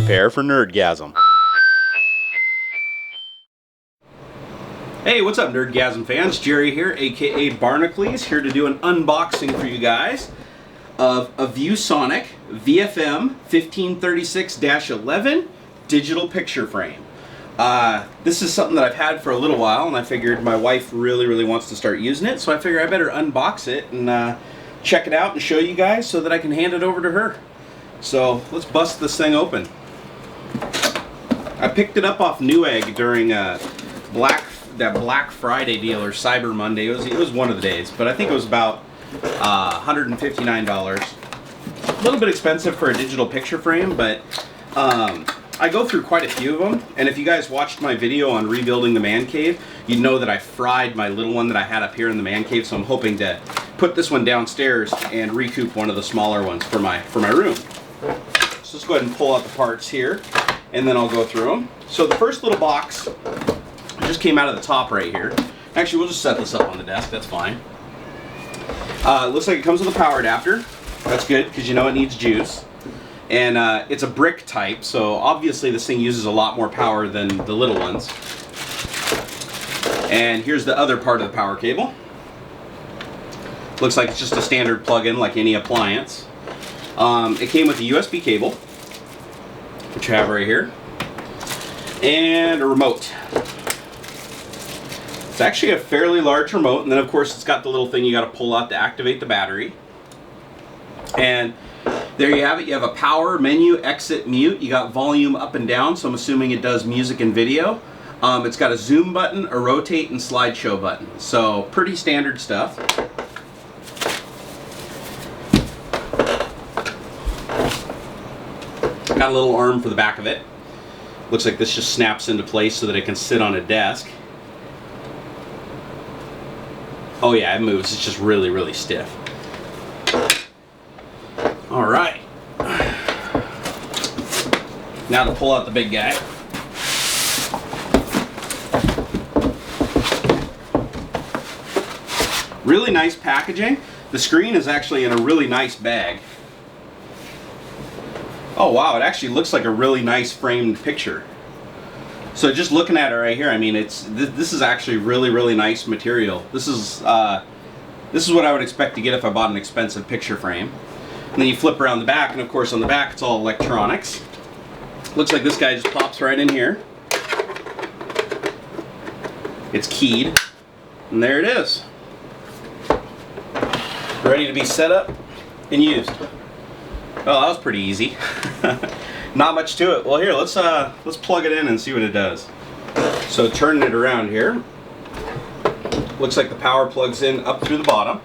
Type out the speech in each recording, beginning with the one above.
Prepare for Nerdgasm. Hey, what's up, Nerdgasm fans? Jerry here, aka Barnacules, here to do an unboxing for you guys of a Viewsonic VFM1536-11 digital picture frame. This is something that I've had for a little while, and I figured my wife really wants to start using it, so I figured I better unbox it and check it out and show you guys so that I can hand it over to her. So let's bust this thing open. I picked it up off Newegg during that Black Friday deal or Cyber Monday. It was one of the days, but I think it was about $159. A little bit expensive for a digital picture frame, but I go through quite a few of them, and if you guys watched my video on rebuilding the man cave, you'd know that I fried my little one that I had up here in the man cave, so I'm hoping to put this one downstairs and recoup one of the smaller ones for my room. So let's go ahead and pull out the parts here, and then I'll go through them. So the first little box just came out of the top right here. Actually, we'll just set this up on the desk, that's fine. It looks like it comes with a power adapter. That's good, because you know it needs juice. And it's a brick type, so obviously this thing uses a lot more power than the little ones. And here's the other part of the power cable. Looks like it's just a standard plug-in like any appliance. It came with a USB cable, which I have right here, and a remote. It's actually a fairly large remote, and then of course it's got the little thing you got to pull out to activate the battery. And there you have it. You have a power, menu, exit, mute. You got volume up and down, so I'm assuming it does music and video. It's got a zoom button, a rotate, and slideshow button. So pretty standard stuff. Got a little arm for the back of it. Looks like this just snaps into place so that it can sit on a desk. Oh yeah, it moves. It's just really stiff. All right. Now to pull out the big guy. Really nice packaging. The screen is actually in a really nice bag. Oh wow, it actually looks like a really nice framed picture. So just looking at it right here, I mean, this is actually really nice material. This is what I would expect to get if I bought an expensive picture frame. And then you flip around the back, and of course on the back it's all electronics. Looks like this guy just pops right in here. It's keyed, and there it is. Ready to be set up and used. Well, that was pretty easy. Not much to it. Well, here, let's plug it in and see what it does. So turning it around here, looks like the power plugs in up through the bottom.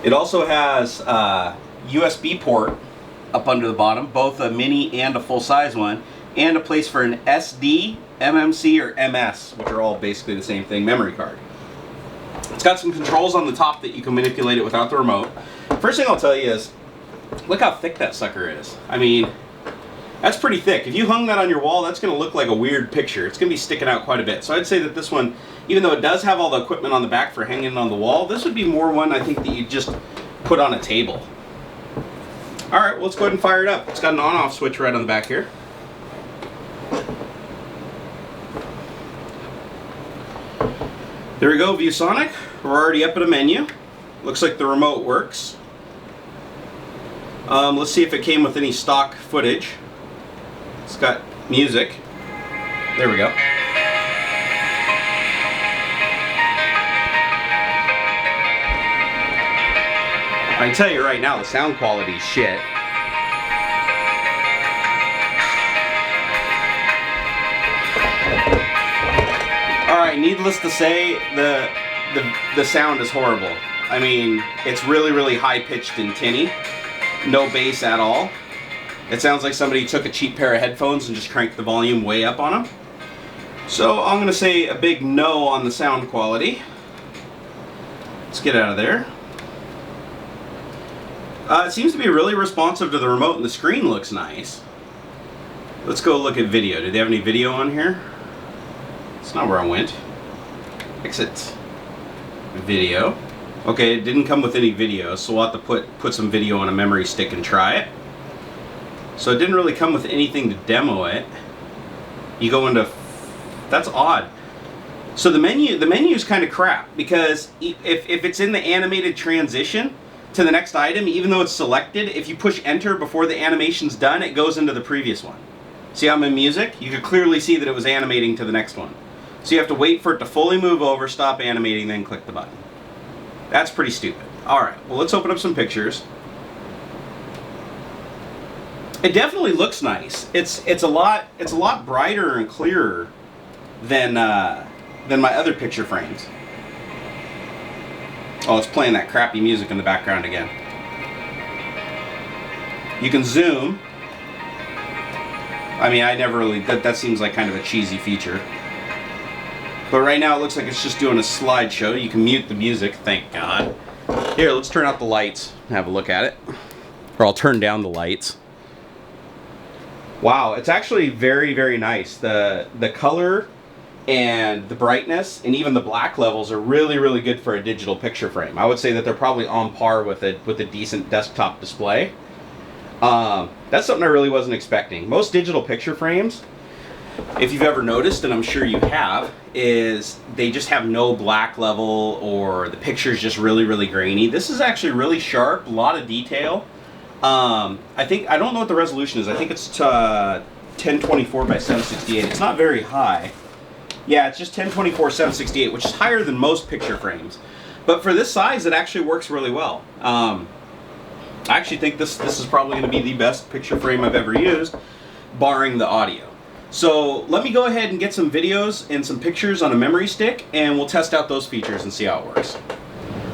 It also has a USB port up under the bottom, both a mini and a full-size one, and a place for an SD, MMC, or MS, which are all basically the same thing, memory card. It's got some controls on the top that you can manipulate it without the remote. First thing I'll tell you is, look how thick that sucker is. I mean, that's pretty thick. If you hung that on your wall, that's going to look like a weird picture. It's going to be sticking out quite a bit. So I'd say that this one, even though it does have all the equipment on the back for hanging on the wall, this would be more one I think that you just put on a table. Alright, well, let's go ahead and fire it up. It's got an on-off switch right on the back here. There we go, Viewsonic. We're already up at a menu. Looks like the remote works. Let's see if it came with any stock footage. It's got music. There we go. I can tell you right now, the sound quality is shit. Alright, needless to say, the sound is horrible. I mean, it's really high-pitched and tinny. No bass at all. It sounds like somebody took a cheap pair of headphones and just cranked the volume way up on them. So I'm going to say a big no on the sound quality. Let's get out of there. It seems to be really responsive to the remote, and the screen looks nice. Let's go look at video. Do they have any video on here? That's not where I went. Exit. Video. Okay, it didn't come with any video, so we'll have to put some video on a memory stick and try it. So it didn't really come with anything to demo it. You go into, that's odd. So the menu is kind of crap, because if it's in the animated transition to the next item, even though it's selected, if you push enter before the animation's done, it goes into the previous one. See, I'm in music, you could clearly see that it was animating to the next one. So you have to wait for it to fully move over, stop animating, then click the button. That's pretty stupid. Alright, well, let's open up some pictures. It definitely looks nice. It's a lot brighter and clearer than my other picture frames. Oh, it's playing that crappy music in the background again. You can zoom. I mean, I never really, that seems like kind of a cheesy feature. But right now it looks like it's just doing a slideshow. You can mute the music, thank God. Here, let's turn out the lights and have a look at it. Or I'll turn down the lights. Wow, it's actually very, very nice. The color and the brightness and even the black levels are really, really good for a digital picture frame. I would say that they're probably on par with a decent desktop display. That's something I really wasn't expecting. Most digital picture frames, if you've ever noticed, and I'm sure you have, is they just have no black level, or the picture's just really, really grainy. This is actually really sharp, a lot of detail. I don't know what the resolution is. I think it's 1024 by 768. It's not very high. Yeah, it's just 1024 768, which is higher than most picture frames. But for this size, it actually works really well. I actually think this is probably going to be the best picture frame I've ever used, barring the audio. So let me go ahead and get some videos and some pictures on a memory stick, and we'll test out those features and see how it works.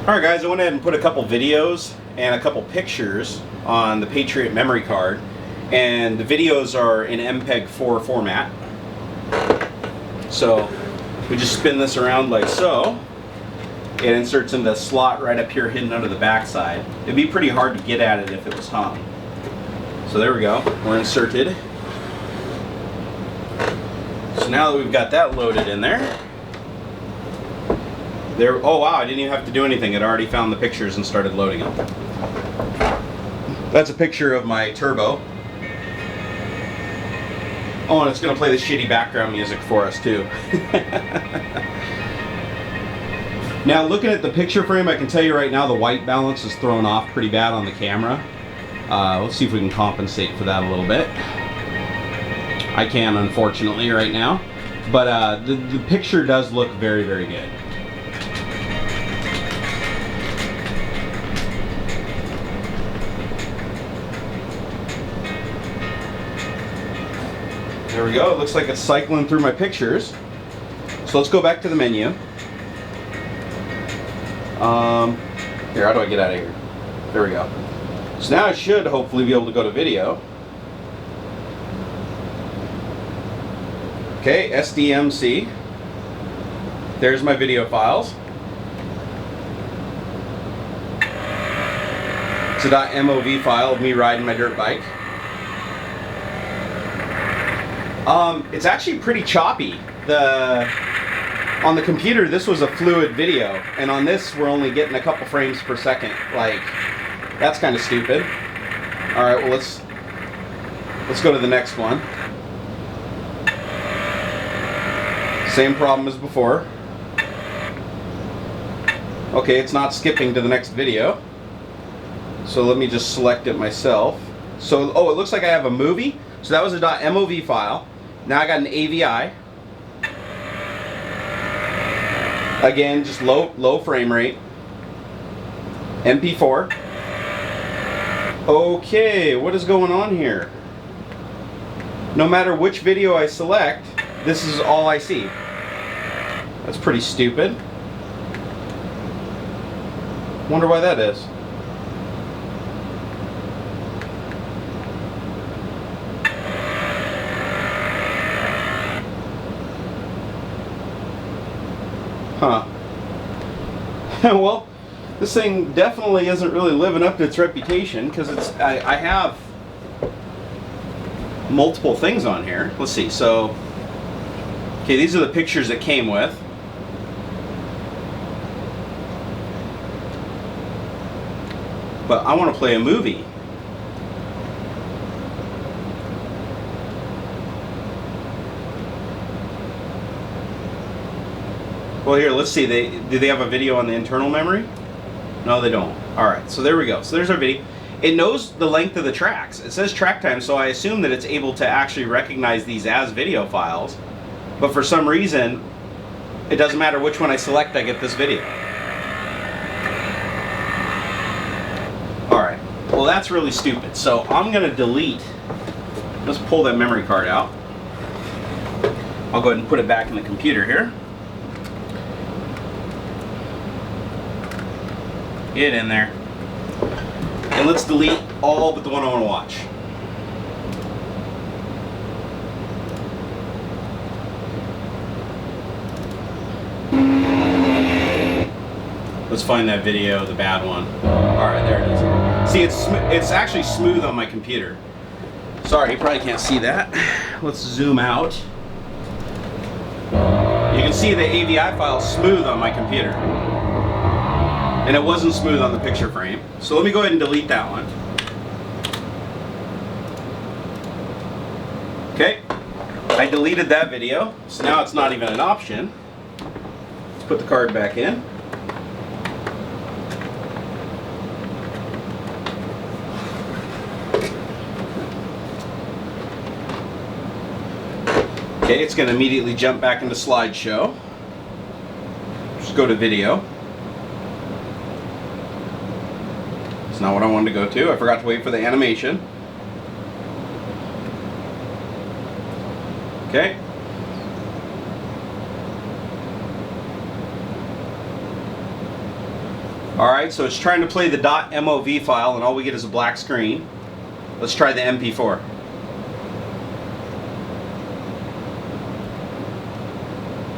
Alright guys, I went ahead and put a couple videos and a couple pictures on the Patriot memory card, and the videos are in MPEG-4 format. So we just spin this around like so. It inserts in the slot right up here hidden under the backside. It'd be pretty hard to get at it if it was hung. So there we go, we're inserted. So now that we've got that loaded in there, oh wow, I didn't even have to do anything. It already found the pictures and started loading them. That's a picture of my turbo. Oh, and it's going to play the shitty background music for us too. Now looking at the picture frame, I can tell you right now the white balance is thrown off pretty bad on the camera. Let's see if we can compensate for that a little bit. I can, unfortunately, right now. But the picture does look very, very good. There we go, it looks like it's cycling through my pictures. So let's go back to the menu. Here, how do I get out of here? There we go. So now I should hopefully be able to go to video. Okay, SDMC. There's my video files. It's a .mov file of me riding my dirt bike. It's actually pretty choppy. On the computer, this was a fluid video, and on this, we're only getting a couple frames per second. Like, that's kind of stupid. All right, well let's go to the next one. Same problem as before. Okay, it's not skipping to the next video. So let me just select it myself. So, oh, it looks like I have a movie. So that was a .mov file. Now I got an AVI. Again, just low frame rate. MP4. Okay, what is going on here? No matter which video I select, this is all I see. That's pretty stupid. Wonder why that is. Huh. Well, this thing definitely isn't really living up to its reputation, because I have multiple things on here. Let's see. So, okay, these are the pictures it came with. But I want to play a movie. Well, here, let's see. Do they have a video on the internal memory? No, they don't. All right, so there we go. So there's our video. It knows the length of the tracks. It says track time, so I assume that it's able to actually recognize these as video files. But for some reason, it doesn't matter which one I select, I get this video. All right, well, that's really stupid. So I'm gonna delete, let's pull that memory card out. I'll go ahead and put it back in the computer here. Get in there. And let's delete all but the one I want to watch. Let's find that video, the bad one. Alright, there it is. See, it's actually smooth on my computer. Sorry, you probably can't see that. Let's zoom out. You can see the AVI file smooth on my computer. And it wasn't smooth on the picture frame. So let me go ahead and delete that one. Okay, I deleted that video, so now it's not even an option. Let's put the card back in. Okay, it's going to immediately jump back into Slideshow. Just go to video. It's not what I wanted to go to. I forgot to wait for the animation. Okay. Alright, so it's trying to play the .mov file and all we get is a black screen. Let's try the MP4.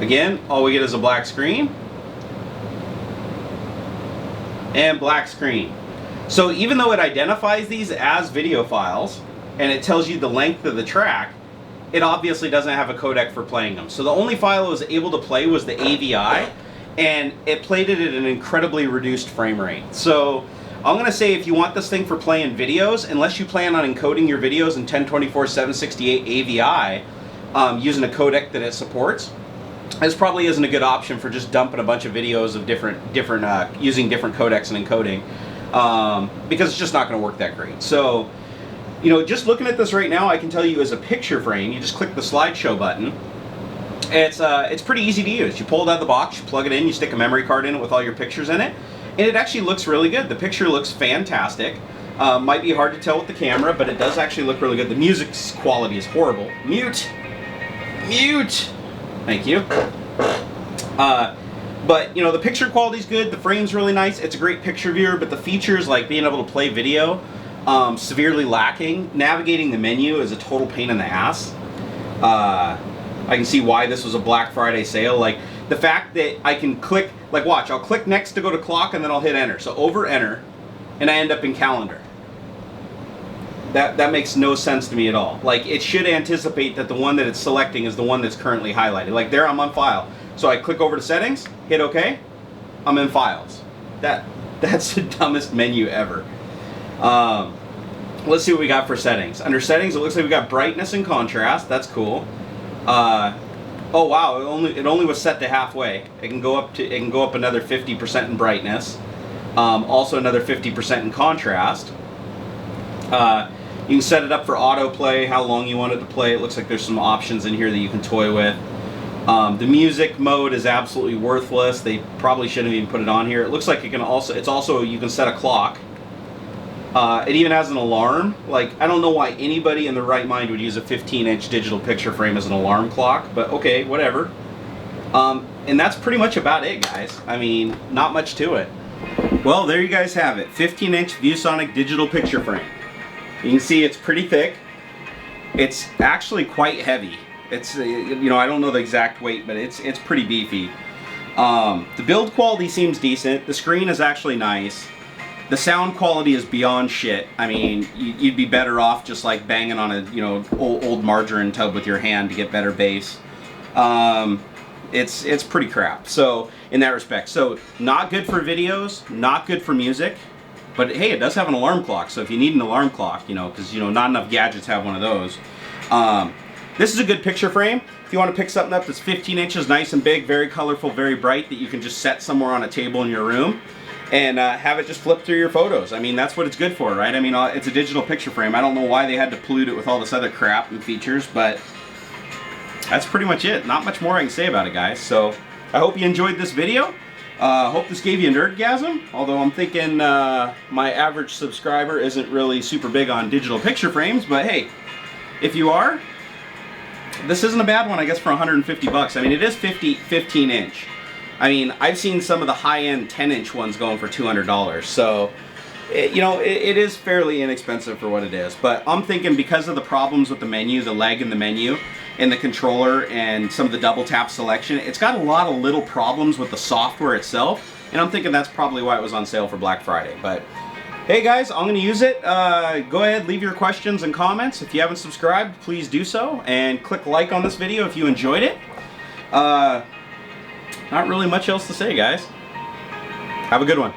Again, all we get is a black screen. And black screen. So even though it identifies these as video files and it tells you the length of the track, it obviously doesn't have a codec for playing them. So the only file it was able to play was the AVI, and it played it at an incredibly reduced frame rate. So I'm going to say if you want this thing for playing videos, unless you plan on encoding your videos in 1024-768 AVI using a codec that it supports, this probably isn't a good option for just dumping a bunch of videos of using different codecs and encoding. Because it's just not going to work that great. So, you know, just looking at this right now, I can tell you as a picture frame, you just click the Slideshow button. It's pretty easy to use. You pull it out of the box, you plug it in, you stick a memory card in it with all your pictures in it, and it actually looks really good. The picture looks fantastic. Might be hard to tell with the camera, but it does actually look really good. The music's quality is horrible. Mute! Mute! Thank you. But, you know, the picture quality is good, the frame's really nice, it's a great picture viewer, but the features like being able to play video, severely lacking. Navigating the menu is a total pain in the ass. I can see why this was a Black Friday sale. Like, the fact that I can click, like watch, I'll click next to go to clock and then I'll hit enter. So over enter, and I end up in calendar. That makes no sense to me at all. Like, it should anticipate that the one that it's selecting is the one that's currently highlighted. Like there, I'm on file. So I click over to settings, hit OK, I'm in files. That's the dumbest menu ever. Let's see what we got for settings. Under settings, it looks like we got brightness and contrast. That's cool. Oh wow, it only was set to halfway. It can go up another 50% in brightness. Also another 50% in contrast. You can set it up for autoplay, how long you want it to play. It looks like there's some options in here that you can toy with. The music mode is absolutely worthless. They probably shouldn't even put it on here. It looks like you can you can set a clock. It even has an alarm. Like, I don't know why anybody in their right mind would use a 15-inch digital picture frame as an alarm clock, but okay, whatever. And that's pretty much about it, guys. I mean, not much to it. Well, there you guys have it. 15-inch Viewsonic digital picture frame. You can see it's pretty thick. It's actually quite heavy. It's, you know, I don't know the exact weight, but it's pretty beefy. The build quality seems decent. The screen is actually nice. The sound quality is beyond shit. I mean, you'd be better off just like banging on a, you know, old margarine tub with your hand to get better bass. It's pretty crap. So in that respect, so not good for videos, not good for music. But hey, it does have an alarm clock, so if you need an alarm clock, you know, because, you know, not enough gadgets have one of those. This is a good picture frame. if you want to pick something up that's 15 inches, nice and big, very colorful, very bright, that you can just set somewhere on a table in your room and have it just flip through your photos. I mean, that's what it's good for, right? I mean, it's a digital picture frame. I don't know why they had to pollute it with all this other crap and features, but that's pretty much it. Not much more I can say about it, guys. So I hope you enjoyed this video. Hope this gave you a nerdgasm, although I'm thinking my average subscriber isn't really super big on digital picture frames, but hey, if you are, this isn't a bad one, I guess, for 150 bucks. I mean, it is 15 inch. I mean, I've seen some of the high-end 10-inch ones going for $200, so you know, it is fairly inexpensive for what it is. But I'm thinking because of the problems with the menu, the lag in the menu, and the controller, and some of the double tap selection, it's got a lot of little problems with the software itself, and I'm thinking that's probably why it was on sale for Black Friday. But hey guys, I'm going to use it. Go ahead, leave your questions and comments. If you haven't subscribed, please do so, and click like on this video if you enjoyed it. Not really much else to say, guys. Have a good one.